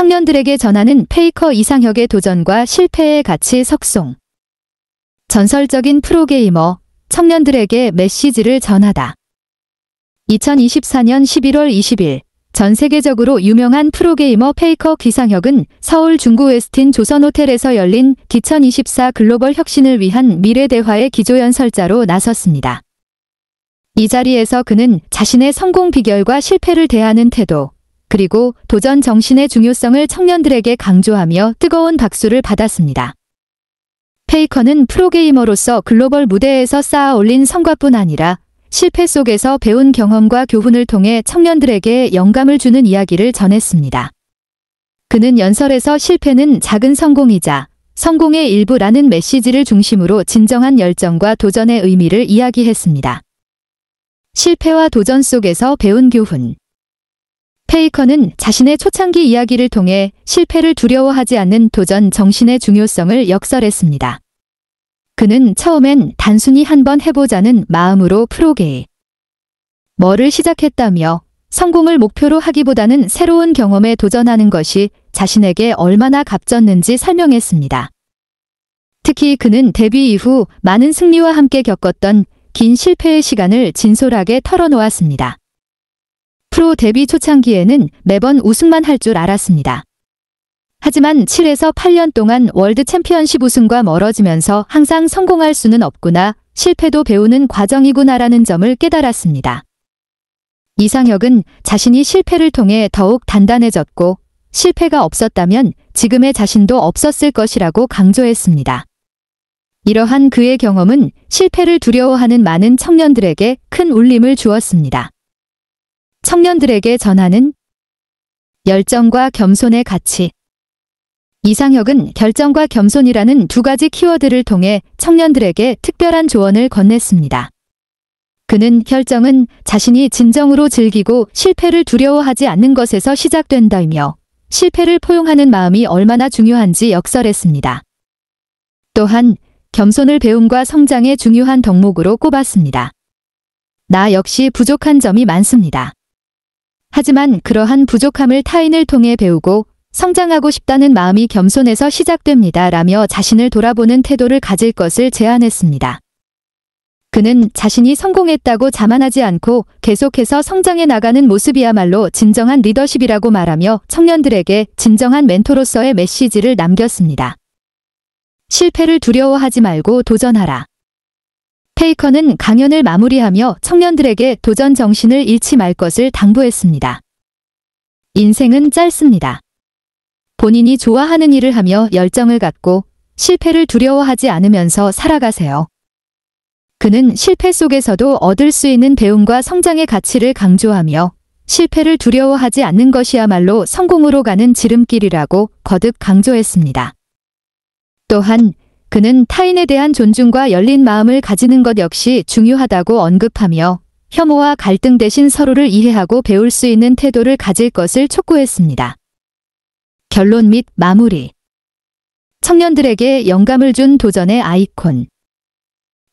청년들에게 전하는 페이커 이상혁의 도전과 실패의 가치 석송. 전설적인 프로게이머, 청년들에게 메시지를 전하다. 2024년 11월 20일, 전 세계적으로 유명한 프로게이머 페이커 이상혁은 서울 중구 웨스틴 조선호텔에서 열린 2024 글로벌 혁신을 위한 미래대화의 기조연설자로 나섰습니다. 이 자리에서 그는 자신의 성공 비결과 실패를 대하는 태도, 그리고 도전 정신의 중요성을 청년들에게 강조하며 뜨거운 박수를 받았습니다. 페이커는 프로게이머로서 글로벌 무대에서 쌓아 올린 성과뿐 아니라 실패 속에서 배운 경험과 교훈을 통해 청년들에게 영감을 주는 이야기를 전했습니다. 그는 연설에서 실패는 작은 성공이자 성공의 일부라는 메시지를 중심으로 진정한 열정과 도전의 의미를 이야기했습니다. 실패와 도전 속에서 배운 교훈. 페이커는 자신의 초창기 이야기를 통해 실패를 두려워하지 않는 도전 정신의 중요성을 역설했습니다. 그는 처음엔 단순히 한번 해보자는 마음으로 프로게이머를 시작했다며 성공을 목표로 하기보다는 새로운 경험에 도전하는 것이 자신에게 얼마나 값졌는지 설명했습니다. 특히 그는 데뷔 이후 많은 승리와 함께 겪었던 긴 실패의 시간을 진솔하게 털어놓았습니다. 프로 데뷔 초창기에는 매번 우승만 할 줄 알았습니다. 하지만 7에서 8년 동안 월드 챔피언십 우승과 멀어지면서 항상 성공할 수는 없구나, 실패도 배우는 과정이구나라는 점을 깨달았습니다. 이상혁은 자신이 실패를 통해 더욱 단단해졌고 실패가 없었다면 지금의 자신도 없었을 것이라고 강조했습니다. 이러한 그의 경험은 실패를 두려워하는 많은 청년들에게 큰 울림을 주었습니다. 청년들에게 전하는 열정과 겸손의 가치. 이상혁은 결정과 겸손이라는 두 가지 키워드를 통해 청년들에게 특별한 조언을 건넸습니다. 그는 결정은 자신이 진정으로 즐기고 실패를 두려워하지 않는 것에서 시작된다며 실패를 포용하는 마음이 얼마나 중요한지 역설했습니다. 또한 겸손을 배움과 성장의 중요한 덕목으로 꼽았습니다. 나 역시 부족한 점이 많습니다. 하지만 그러한 부족함을 타인을 통해 배우고 성장하고 싶다는 마음이 겸손에서 시작됩니다. 라며 자신을 돌아보는 태도를 가질 것을 제안했습니다. 그는 자신이 성공했다고 자만하지 않고 계속해서 성장해 나가는 모습이야말로 진정한 리더십이라고 말하며 청년들에게 진정한 멘토로서의 메시지를 남겼습니다. 실패를 두려워하지 말고 도전하라. 페이커는 강연을 마무리하며 청년들에게 도전 정신을 잃지 말 것을 당부했습니다. 인생은 짧습니다. 본인이 좋아하는 일을 하며 열정을 갖고 실패를 두려워하지 않으면서 살아가세요. 그는 실패 속에서도 얻을 수 있는 배움과 성장의 가치를 강조하며 실패를 두려워하지 않는 것이야말로 성공으로 가는 지름길이라고 거듭 강조했습니다. 또한 그는 타인에 대한 존중과 열린 마음을 가지는 것 역시 중요하다고 언급하며 혐오와 갈등 대신 서로를 이해하고 배울 수 있는 태도를 가질 것을 촉구했습니다. 결론 및 마무리. 청년들에게 영감을 준 도전의 아이콘.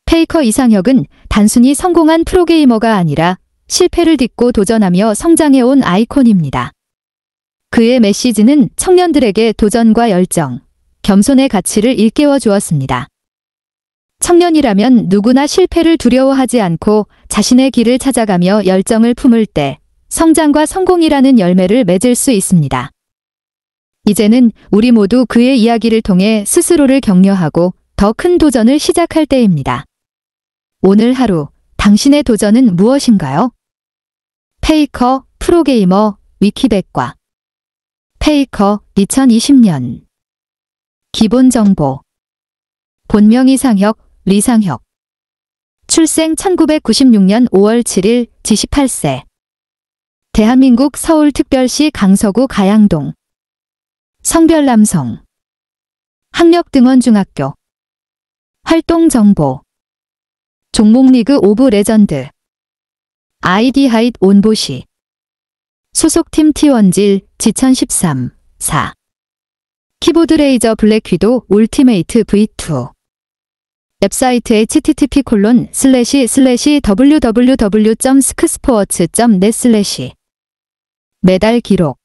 페이커 이상혁은 단순히 성공한 프로게이머가 아니라 실패를 딛고 도전하며 성장해온 아이콘입니다. 그의 메시지는 청년들에게 도전과 열정, 겸손의 가치를 일깨워 주었습니다. 청년이라면 누구나 실패를 두려워하지 않고 자신의 길을 찾아가며 열정을 품을 때 성장과 성공이라는 열매를 맺을 수 있습니다. 이제는 우리 모두 그의 이야기를 통해 스스로를 격려하고 더 큰 도전을 시작할 때입니다. 오늘 하루 당신의 도전은 무엇인가요? 페이커 프로게이머 위키백과. 페이커 2020년. 기본 정보. 본명 이상혁, 리상혁. 출생 1996년 5월 7일, 지 18세. 대한민국 서울특별시 강서구 가양동. 성별 남성. 학력 등원중학교. 활동 정보. 종목 리그 오브 레전드. 아이디 하잇 온보시. 소속팀 T1질, 지천13, 4. 키보드 레이저 블랙 휘도 울티메이트 V2. 웹사이트 http://www.sksports.net/ 메달 기록.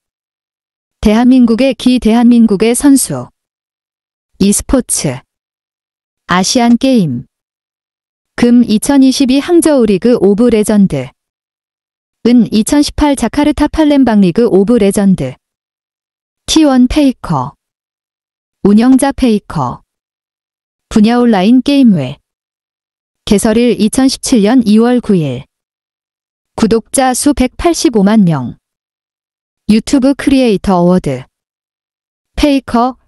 대한민국의 대한민국의 선수. e스포츠. 아시안게임. 금 2022 항저우 리그 오브 레전드. 은 2018 자카르타 팔렘방 리그 오브 레전드. T1 페이커. 운영자 페이커. 분야 온라인 게임회. 개설일 2017년 2월 9일. 구독자 수 185만 명. 유튜브 크리에이터 어워드. 페이커,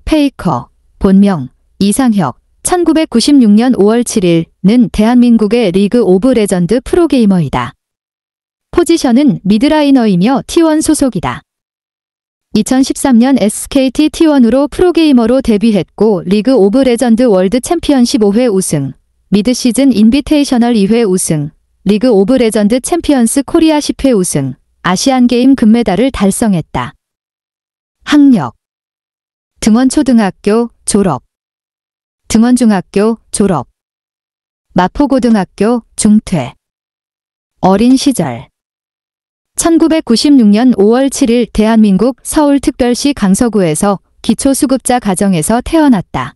본명, 이상혁, 1996년 5월 7일는 대한민국의 리그 오브 레전드 프로게이머이다. 포지션은 미드라이너이며 T1 소속이다. 2013년 SKT T1으로 프로게이머로 데뷔했고 리그 오브 레전드 월드 챔피언십 5회 우승, 미드시즌 인비테이셔널 2회 우승, 리그 오브 레전드 챔피언스 코리아 10회 우승, 아시안게임 금메달을 달성했다. 학력. 등원초등학교 졸업. 등원중학교 졸업. 마포고등학교 중퇴. 어린 시절. 1996년 5월 7일 대한민국 서울특별시 강서구에서 기초수급자 가정에서 태어났다.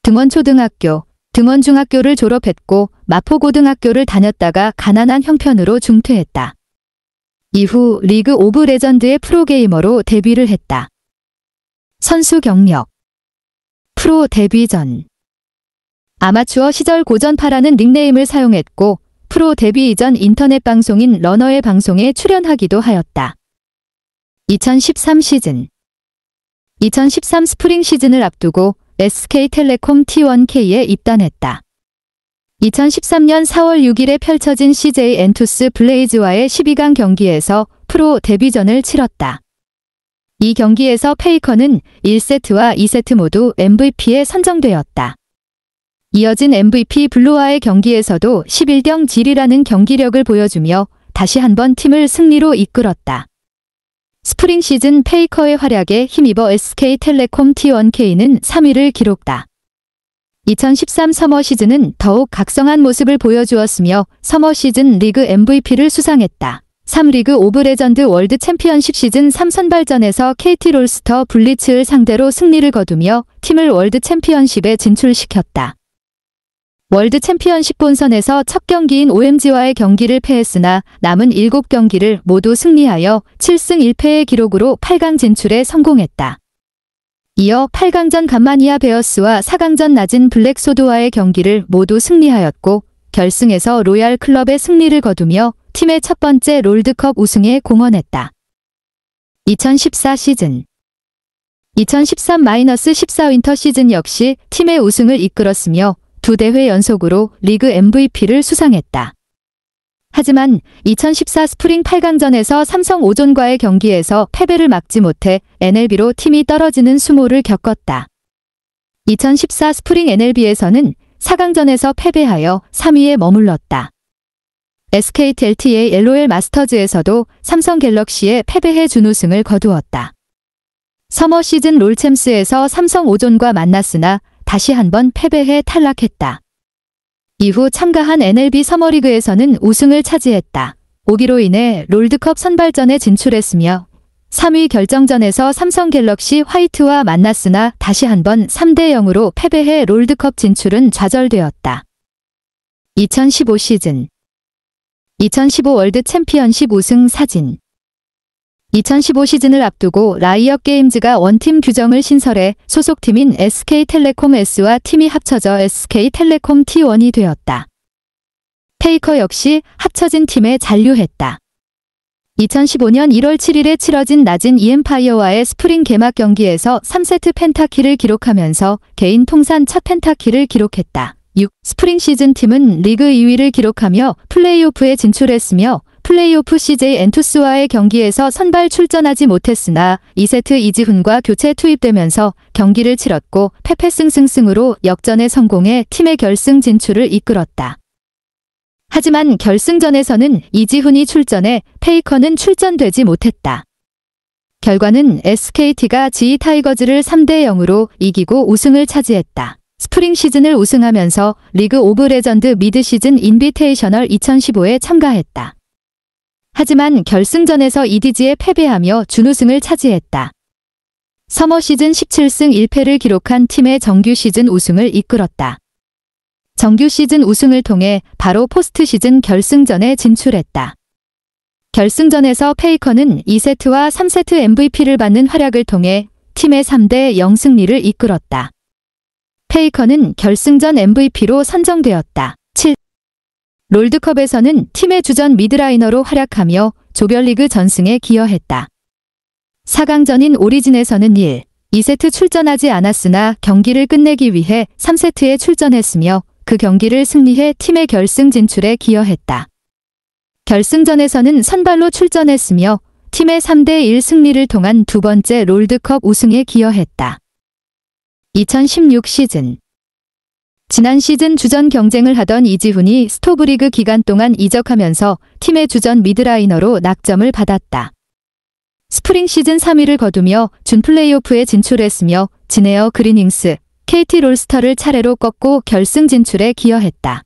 등원초등학교, 등원중학교를 졸업했고 마포고등학교를 다녔다가 가난한 형편으로 중퇴했다. 이후 리그 오브 레전드의 프로게이머로 데뷔를 했다. 선수 경력. 프로 데뷔 전. 아마추어 시절 고전파라는 닉네임을 사용했고 프로 데뷔 이전 인터넷 방송인 러너의 방송에 출연하기도 하였다. 2013 시즌. 2013 스프링 시즌을 앞두고 SK텔레콤 T1K에 입단했다. 2013년 4월 6일에 펼쳐진 CJ 엔투스 블레이즈와의 12강 경기에서 프로 데뷔전을 치렀다. 이 경기에서 페이커는 1세트와 2세트 모두 MVP에 선정되었다. 이어진 MVP 블루와의 경기에서도 11경 질이라는 경기력을 보여주며 다시 한번 팀을 승리로 이끌었다. 스프링 시즌 페이커의 활약에 힘입어 SK텔레콤 T1K는 3위를 기록다. 2013 서머 시즌은 더욱 각성한 모습을 보여주었으며 서머 시즌 리그 MVP를 수상했다. 3리그 오브 레전드 월드 챔피언십 시즌 3선발전에서 KT 롤스터 블리츠를 상대로 승리를 거두며 팀을 월드 챔피언십에 진출시켰다. 월드 챔피언십 본선에서 첫 경기인 OMG와의 경기를 패했으나 남은 7경기를 모두 승리하여 7승 1패의 기록으로 8강 진출에 성공했다. 이어 8강전 간마니아 베어스와 4강전 낮은 블랙소드와의 경기를 모두 승리하였고 결승에서 로얄 클럽의 승리를 거두며 팀의 첫 번째 롤드컵 우승에 공헌했다. 2014 시즌. 2013-14 윈터 시즌 역시 팀의 우승을 이끌었으며 2대회 연속으로 리그 MVP를 수상했다. 하지만 2014 스프링 8강전에서 삼성 오존과의 경기에서 패배를 막지 못해 NLB로 팀이 떨어지는 수모를 겪었다. 2014 스프링 NLB에서는 4강전에서 패배하여 3위에 머물렀다. SKT LTA LOL 마스터즈에서도 삼성 갤럭시에 패배해 준우승을 거두었다. 서머 시즌 롤챔스에서 삼성 오존과 만났으나 다시 한번 패배해 탈락했다. 이후 참가한 NLB 서머리그에서는 우승을 차지했다. 5기로 인해 롤드컵 선발전에 진출했으며 3위 결정전에서 삼성 갤럭시 화이트와 만났으나 다시 한번 3대0으로 패배해 롤드컵 진출은 좌절되었다. 2015 시즌. 2015 월드 챔피언십 우승 사진. 2015 시즌을 앞두고 라이엇 게임즈가 원팀 규정을 신설해 소속팀인 SK텔레콤 S와 팀이 합쳐져 SK텔레콤 T1이 되었다. 페이커 역시 합쳐진 팀에 잔류했다. 2015년 1월 7일에 치러진 낮은 이엠파이어와의 스프링 개막 경기에서 3세트 펜타키를 기록하면서 개인 통산 첫 펜타키를 기록했다. 6. 스프링 시즌 팀은 리그 2위를 기록하며 플레이오프에 진출했으며 플레이오프 CJ 엔투스와의 경기에서 선발 출전하지 못했으나 2세트 이지훈과 교체 투입되면서 경기를 치렀고 패패승승승으로 역전에 성공해 팀의 결승 진출을 이끌었다. 하지만 결승전에서는 이지훈이 출전해 페이커는 출전되지 못했다. 결과는 SKT가 GE 타이거즈를 3대0으로 이기고 우승을 차지했다. 스프링 시즌을 우승하면서 리그 오브 레전드 미드 시즌 인비테이셔널 2015에 참가했다. 하지만 결승전에서 EDG에 패배하며 준우승을 차지했다. 서머 시즌 17승 1패를 기록한 팀의 정규 시즌 우승을 이끌었다. 정규 시즌 우승을 통해 바로 포스트 시즌 결승전에 진출했다. 결승전에서 페이커는 2세트와 3세트 MVP를 받는 활약을 통해 팀의 3대0 승리를 이끌었다. 페이커는 결승전 MVP로 선정되었다. 7. 롤드컵에서는 팀의 주전 미드라이너로 활약하며 조별리그 전승에 기여했다. 4강전인 오리진에서는 2세트 출전하지 않았으나 경기를 끝내기 위해 3세트에 출전했으며 그 경기를 승리해 팀의 결승 진출에 기여했다. 결승전에서는 선발로 출전했으며 팀의 3대1 승리를 통한 두 번째 롤드컵 우승에 기여했다. 2016 시즌. 지난 시즌 주전 경쟁을 하던 이지훈이 스토브리그 기간 동안 이적하면서 팀의 주전 미드라이너로 낙점을 받았다. 스프링 시즌 3위를 거두며 준 플레이오프에 진출했으며 지네어 그리닝스, KT 롤스터를 차례로 꺾고 결승 진출에 기여했다.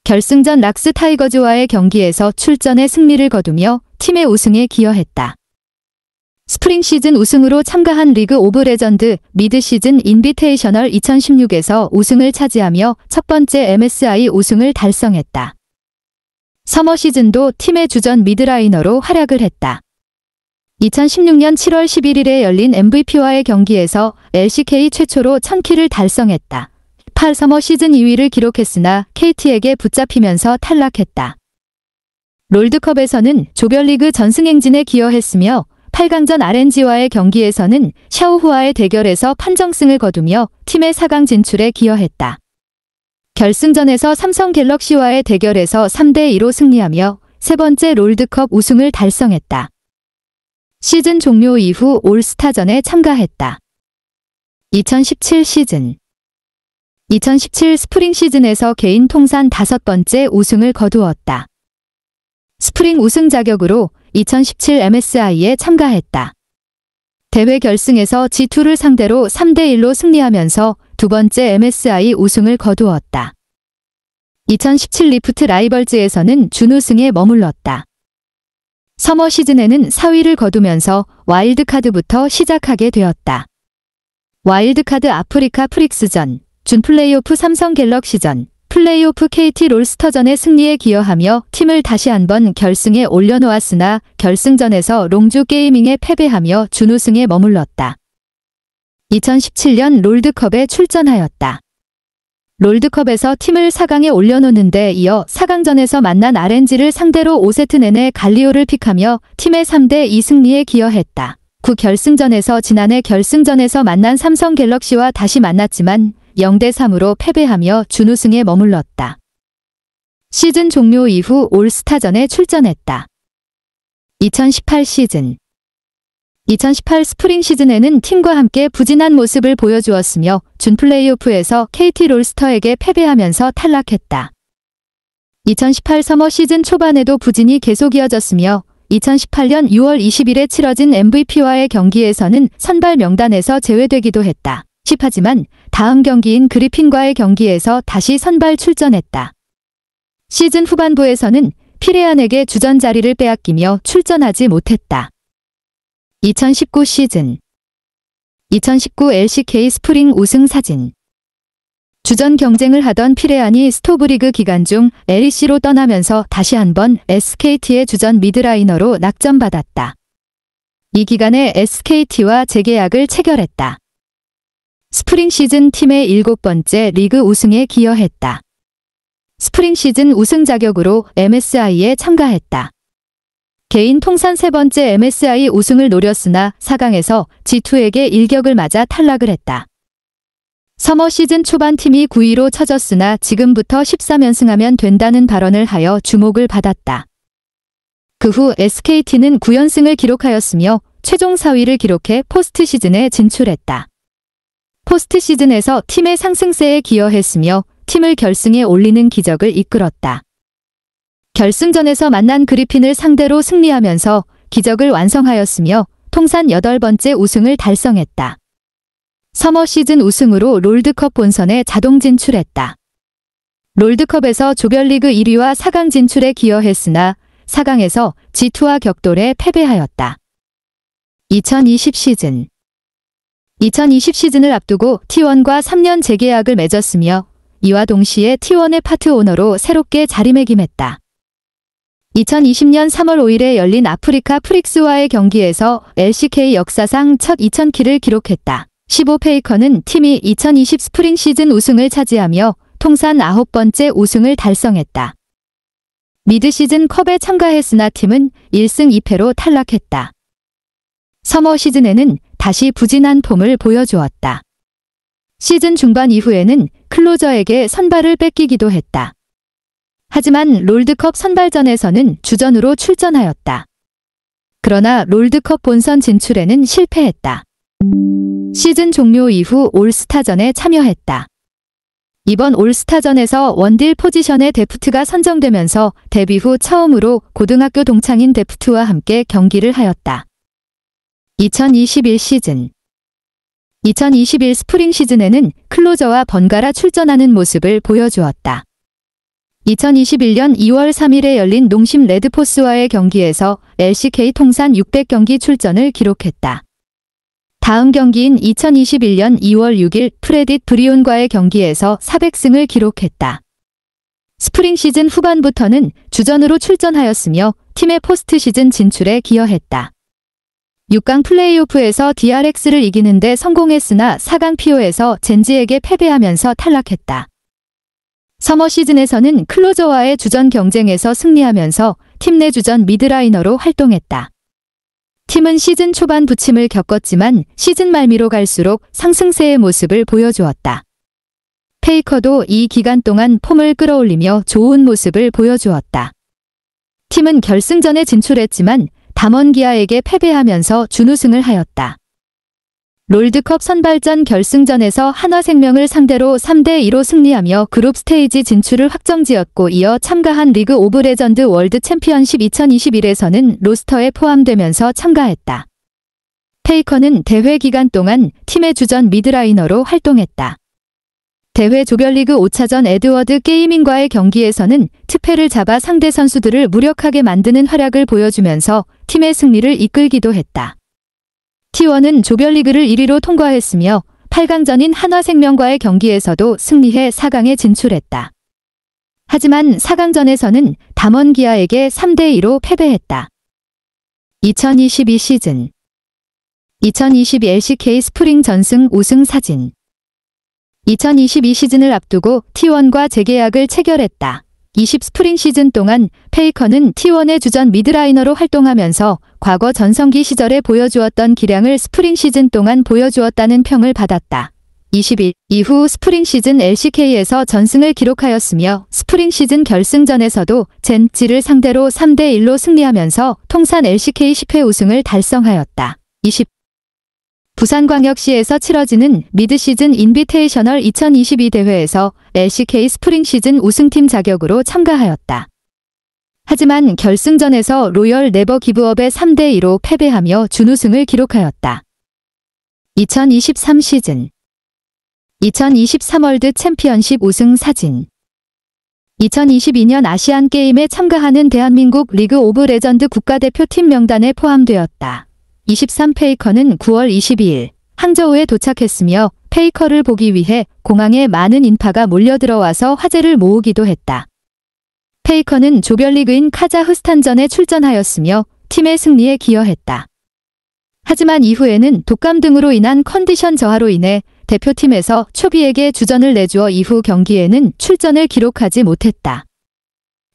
결승전 락스 타이거즈와의 경기에서 출전해 승리를 거두며 팀의 우승에 기여했다. 스프링 시즌 우승으로 참가한 리그 오브 레전드 미드 시즌 인비테이셔널 2016에서 우승을 차지하며 첫 번째 MSI 우승을 달성했다. 서머 시즌도 팀의 주전 미드라이너로 활약을 했다. 2016년 7월 11일에 열린 MVP와의 경기에서 LCK 최초로 1000킬을 달성했다. 8 서머 시즌 2위를 기록했으나 KT에게 붙잡히면서 탈락했다. 롤드컵에서는 조별리그 전승 행진에 기여했으며 8강전 RNG와의 경기에서는 샤오후와의 대결에서 판정승을 거두며 팀의 4강 진출에 기여했다. 결승전에서 삼성 갤럭시와의 대결에서 3대2로 승리하며 세 번째 롤드컵 우승을 달성했다. 시즌 종료 이후 올스타전에 참가했다. 2017 시즌. 2017 스프링 시즌에서 개인 통산 5번째 우승을 거두었다. 스프링 우승 자격으로 2017 MSI에 참가했다. 대회 결승에서 G2를 상대로 3대1로 승리하면서 두 번째 MSI 우승을 거두었다. 2017 리프트 라이벌즈에서는 준우승에 머물렀다. 서머 시즌에는 4위를 거두면서 와일드카드부터 시작하게 되었다. 와일드카드 아프리카 프릭스전, 준 플레이오프 삼성 갤럭시전, 플레이오프 KT 롤스터전의 승리에 기여하며 팀을 다시 한번 결승에 올려놓았으나 결승전에서 롱주 게이밍에 패배하며 준우승에 머물렀다. 2017년 롤드컵에 출전하였다. 롤드컵에서 팀을 4강에 올려놓는 데 이어 4강전에서 만난 RNG를 상대로 5세트 내내 갈리오를 픽하며 팀의 3대2 승리에 기여했다. 9 결승전에서 지난해 결승전에서 만난 삼성 갤럭시와 다시 만났지만 0대3으로 패배하며 준우승에 머물렀다. 시즌 종료 이후 올스타전에 출전했다. 2018 시즌. 2018 스프링 시즌에는 팀과 함께 부진한 모습을 보여주었으며 준 플레이오프에서 KT 롤스터에게 패배하면서 탈락했다. 2018 서머 시즌 초반에도 부진이 계속 이어졌으며 2018년 6월 20일에 치러진 MVP와의 경기에서는 선발 명단에서 제외되기도 했다. 하지만 다음 경기인 그리핀과의 경기에서 다시 선발 출전했다. 시즌 후반부에서는 피레안에게 주전 자리를 빼앗기며 출전하지 못했다. 2019 시즌. 2019 LCK 스프링 우승 사진. 주전 경쟁을 하던 피레안이 스토브리그 기간 중 LEC로 떠나면서 다시 한번 SKT의 주전 미드라이너로 낙점받았다. 이 기간에 SKT와 재계약을 체결했다. 스프링 시즌 팀의 7번째 리그 우승에 기여했다. 스프링 시즌 우승 자격으로 MSI에 참가했다. 개인 통산 3번째 MSI 우승을 노렸으나 4강에서 G2에게 일격을 맞아 탈락을 했다. 서머 시즌 초반 팀이 9위로 쳐졌으나 지금부터 13연승하면 된다는 발언을 하여 주목을 받았다. 그 후 SKT는 9연승을 기록하였으며 최종 4위를 기록해 포스트 시즌에 진출했다. 포스트 시즌에서 팀의 상승세에 기여했으며 팀을 결승에 올리는 기적을 이끌었다. 결승전에서 만난 그리핀을 상대로 승리하면서 기적을 완성하였으며 통산 8번째 우승을 달성했다. 서머 시즌 우승으로 롤드컵 본선에 자동 진출했다. 롤드컵에서 조별리그 1위와 4강 진출에 기여했으나 4강에서 G2와 격돌해 패배하였다. 2020 시즌. 2020 시즌을 앞두고 T1과 3년 재계약을 맺었으며 이와 동시에 T1의 파트 오너로 새롭게 자리매김했다. 2020년 3월 5일에 열린 아프리카 프릭스와의 경기에서 LCK 역사상 첫 2000킬을 기록했다. 15페이커는 팀이 2020 스프링 시즌 우승을 차지하며 통산 9번째 우승을 달성했다. 미드 시즌 컵에 참가했으나 팀은 1승 2패로 탈락했다. 서머 시즌에는 다시 부진한 폼을 보여주었다. 시즌 중반 이후에는 클로저에게 선발을 뺏기기도 했다. 하지만 롤드컵 선발전에서는 주전으로 출전하였다. 그러나 롤드컵 본선 진출에는 실패했다. 시즌 종료 이후 올스타전에 참여했다. 이번 올스타전에서 원딜 포지션의 데프트가 선정되면서 데뷔 후 처음으로 고등학교 동창인 데프트와 함께 경기를 하였다. 2021 시즌 2021 스프링 시즌에는 클로저와 번갈아 출전하는 모습을 보여주었다. 2021년 2월 3일에 열린 농심 레드포스와의 경기에서 LCK 통산 600경기 출전을 기록했다. 다음 경기인 2021년 2월 6일 프레딧 브리온과의 경기에서 400승을 기록했다. 스프링 시즌 후반부터는 주전으로 출전하였으며 팀의 포스트 시즌 진출에 기여했다. 6강 플레이오프에서 DRX를 이기는 데 성공했으나 4강 PO에서 젠지에게 패배하면서 탈락했다. 서머 시즌에서는 클로저와의 주전 경쟁에서 승리하면서 팀 내 주전 미드라이너로 활동했다. 팀은 시즌 초반 부침을 겪었지만 시즌 말미로 갈수록 상승세의 모습을 보여주었다. 페이커도 이 기간 동안 폼을 끌어올리며 좋은 모습을 보여주었다. 팀은 결승전에 진출했지만 담원기아에게 패배하면서 준우승을 하였다. 롤드컵 선발전 결승전에서 한화생명을 상대로 3대2로 승리하며 그룹 스테이지 진출을 확정지었고 이어 참가한 리그 오브 레전드 월드 챔피언십 2021에서는 로스터에 포함되면서 참가했다. 페이커는 대회 기간 동안 팀의 주전 미드라이너로 활동했다. 대회 조별리그 5차전 에드워드 게이밍과의 경기에서는 특패를 잡아 상대 선수들을 무력하게 만드는 활약을 보여주면서 팀의 승리를 이끌기도 했다. T1은 조별리그를 1위로 통과했으며 8강전인 한화생명과의 경기에서도 승리해 4강에 진출했다. 하지만 4강전에서는 담원기아에게 3대2로 패배했다. 2022 시즌 2022 LCK 스프링 전승 우승 사진 2022 시즌을 앞두고 T1과 재계약을 체결했다. 20 스프링 시즌 동안 페이커는 T1의 주전 미드라이너로 활동하면서 과거 전성기 시절에 보여주었던 기량을 스프링 시즌 동안 보여주었다는 평을 받았다. 21 이후 스프링 시즌 LCK에서 전승을 기록하였으며 스프링 시즌 결승전에서도 젠지를 상대로 3대1로 승리하면서 통산 LCK 10회 우승을 달성하였다. 20 부산광역시에서 치러지는 미드시즌 인비테이셔널 2022 대회에서 LCK 스프링 시즌 우승팀 자격으로 참가하였다. 하지만 결승전에서 로열 네버 기브업에 3대2로 패배하며 준우승을 기록하였다. 2023 시즌 2023 월드 챔피언십 우승 사진 2022년 아시안게임에 참가하는 대한민국 리그 오브 레전드 국가대표팀 명단에 포함되었다. 23 페이커는 9월 22일 항저우에 도착했으며 페이커를 보기 위해 공항에 많은 인파가 몰려들어와서 화제를 모으기도 했다. 페이커는 조별리그인 카자흐스탄전에 출전하였으며 팀의 승리에 기여했다. 하지만 이후에는 독감 등으로 인한 컨디션 저하로 인해 대표팀에서 초비에게 주전을 내주어 이후 경기에는 출전을 기록하지 못했다.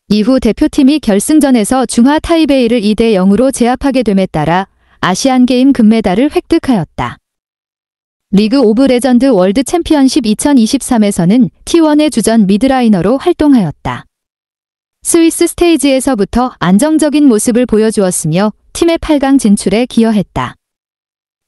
이후 대표팀이 결승전에서 중화 타이베이를 2대0으로 제압하게 됨에 따라 아시안게임 금메달을 획득하였다. 리그 오브 레전드 월드 챔피언십 2023에서는 T1의 주전 미드라이너로 활동하였다. 스위스 스테이지에서부터 안정적인 모습을 보여주었으며 팀의 8강 진출에 기여했다.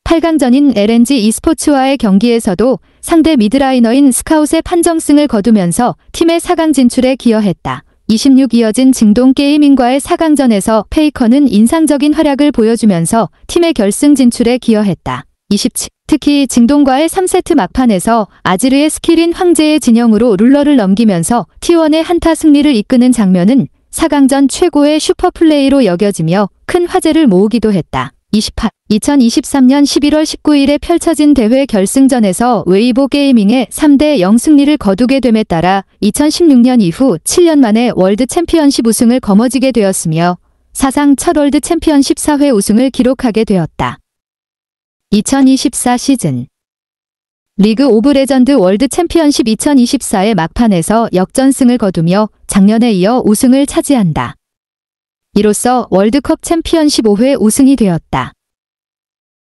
8강전인 LNG e스포츠와의 경기에서도 상대 미드라이너인 스카웃의 판정승을 거두면서 팀의 4강 진출에 기여했다. 26 이어진 징동 게이밍과의 4강전에서 페이커는 인상적인 활약을 보여주면서 팀의 결승 진출에 기여했다. 27 특히 징동과의 3세트 막판에서 아지르의 스킬인 황제의 진영으로 룰러를 넘기면서 T1의 한타 승리를 이끄는 장면은 4강전 최고의 슈퍼플레이로 여겨지며 큰 화제를 모으기도 했다. 28. 2023년 11월 19일에 펼쳐진 대회 결승전에서 웨이보 게이밍의 3대0 승리를 거두게 됨에 따라 2016년 이후 7년 만에 월드 챔피언십 우승을 거머쥐게 되었으며 사상 첫 월드 챔피언십 4회 우승을 기록하게 되었다. 2024 시즌 리그 오브 레전드 월드 챔피언십 2024의 막판에서 역전승을 거두며 작년에 이어 우승을 차지한다. 이로써 월드컵 챔피언십 5회 우승이 되었다.